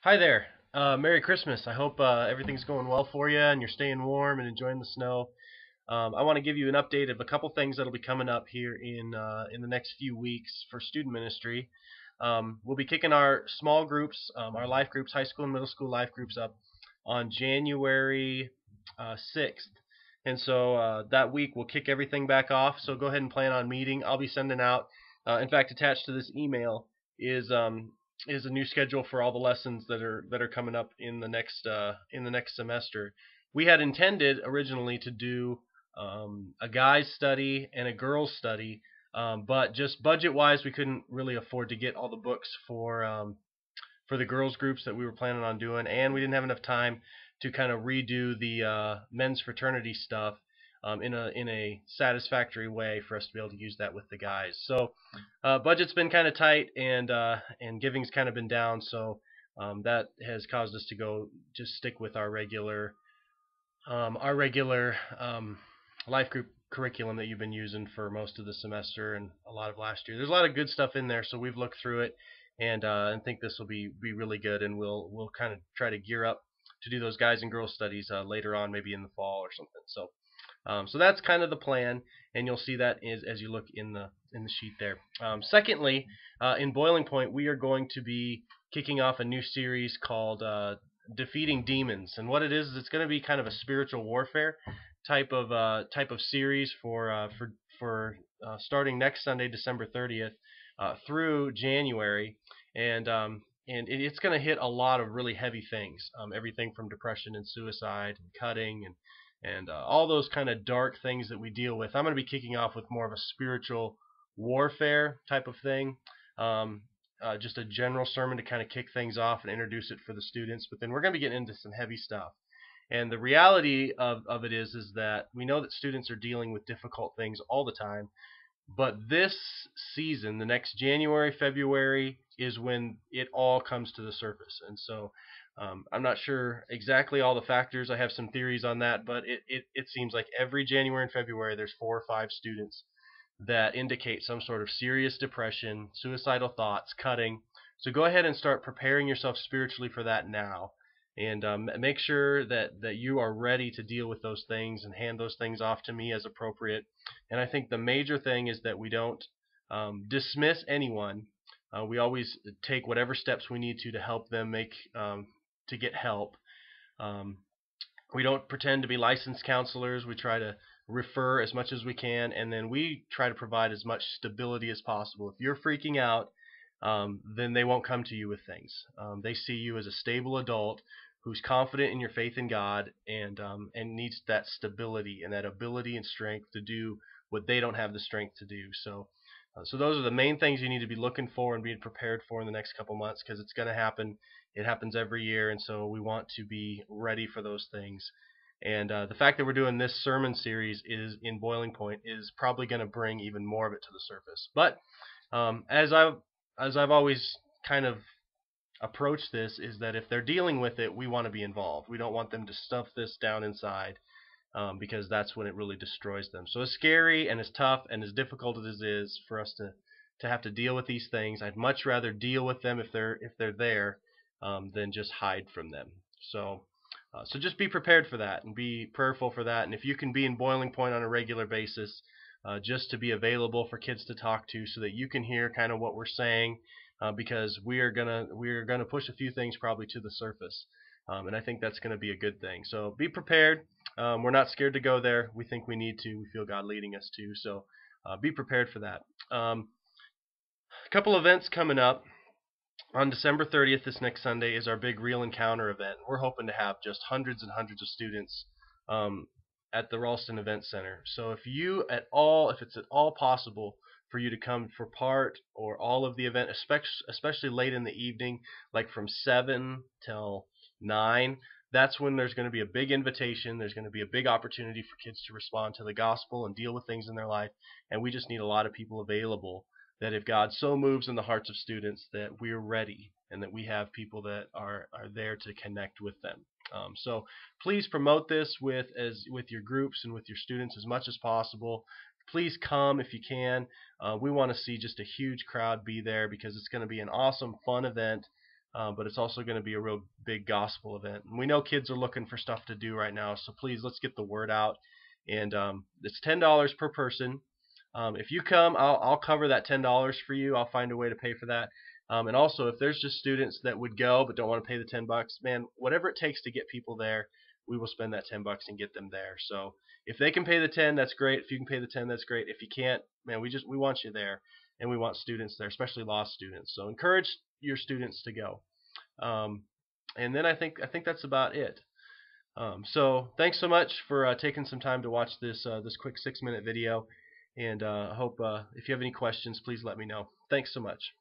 Hi there. Merry Christmas. I hope everything's going well for you and you're staying warm and enjoying the snow. I want to give you an update of a couple things that'll be coming up here in the next few weeks for student ministry. We'll be kicking our small groups, our life groups, high school and middle school life groups up on January 6th. And so that week we'll kick everything back off. So go ahead and plan on meeting. I'll be sending out, in fact, attached to this email is is a new schedule for all the lessons that are coming up in the next semester. We had intended originally to do a guys study and a girls study, but just budget wise, we couldn't really afford to get all the books for the girls groups that we were planning on doing, and we didn't have enough time to kind of redo the men's fraternity stuff in a satisfactory way for us to be able to use that with the guys. So budget's been kind of tight, and giving's kind of been down, so that has caused us to go just stick with our regular life group curriculum that you've been using for most of the semester and a lot of last year. There's a lot of good stuff in there, so we've looked through it and think this will be really good, and we'll kind of try to gear up to do those guys and girls studies later on, maybe in the fall or something. So that's kind of the plan, and you'll see that as you look in the sheet there. Secondly, in Boiling Point, we are going to be kicking off a new series called Defeating Demons, and what it is it's going to be kind of a spiritual warfare type of series for starting next Sunday, December 30th, through January, and it's going to hit a lot of really heavy things, everything from depression and suicide and cutting and all those kind of dark things that we deal with. I'm going to be kicking off with more of a spiritual warfare type of thing. Just a general sermon to kind of kick things off and introduce it for the students. But then we're going to be getting into some heavy stuff. And the reality of it is that we know that students are dealing with difficult things all the time. But this season, the next January, February, is when it all comes to the surface. And so I'm not sure exactly all the factors. I have some theories on that, but it seems like every January and February there's 4 or 5 students that indicate some sort of serious depression, suicidal thoughts, cutting. So go ahead and start preparing yourself spiritually for that now. And make sure that you are ready to deal with those things and hand those things off to me as appropriate. And I think the major thing is that we don't dismiss anyone. We always take whatever steps we need to help them to get help. Um, we don't pretend to be licensed counselors. We try to refer as much as we can, and then we try to provide as much stability as possible. If you're freaking out, then they won't come to you with things. They see you as a stable adult who's confident in your faith in God and needs that stability and that ability and strength to do what they don't have the strength to do. So those are the main things you need to be looking for and being prepared for in the next couple months, because it's going to happen. It happens every year, and so we want to be ready for those things. And the fact that we're doing this sermon series is in Boiling Point is probably going to bring even more of it to the surface. But as I've always kind of approached this, is that if they're dealing with it, we want to be involved. We don't want them to stuff this down inside, because that's when it really destroys them. So as scary and as tough and as difficult as it is for us to have to deal with these things, I'd much rather deal with them if they're there, than just hide from them. So just be prepared for that and be prayerful for that. And if you can be in Boiling Point on a regular basis, just to be available for kids to talk to, so that you can hear kind of what we're saying, because we're gonna push a few things probably to the surface, and I think that's going to be a good thing. So be prepared. We're not scared to go there. We think we need to. We feel God leading us to. So be prepared for that. A couple events coming up. On December 30th, this next Sunday, is our big Real Encounter event. We're hoping to have just hundreds and hundreds of students um, at the Ralston Event Center. So if it's at all possible for you to come for part or all of the event, especially late in the evening, like from 7 till 9, that's when there's going to be a big invitation. There's going to be a big opportunity for kids to respond to the gospel and deal with things in their life. And we just need a lot of people available, that if God so moves in the hearts of students, that we're ready and that we have people that are there to connect with them. So please promote this with your groups and with your students as much as possible. Please come if you can. We want to see just a huge crowd be there, because it's going to be an awesome, fun event. but it's also going to be a real big gospel event. And we know kids are looking for stuff to do right now, so please let's get the word out. And it's $10 per person. If you come, I'll cover that $10 for you. I'll find a way to pay for that. And also, if there's just students that would go but don't want to pay the $10, man, whatever it takes to get people there, we will spend that $10 and get them there. So if they can pay the 10, that's great. If you can pay the 10, that's great. If you can't, man, we want you there, and we want students there, especially lost students. So encourage your students to go. And then I think that's about it. So thanks so much for taking some time to watch this quick 6-minute video, and I hope if you have any questions, please let me know. Thanks so much.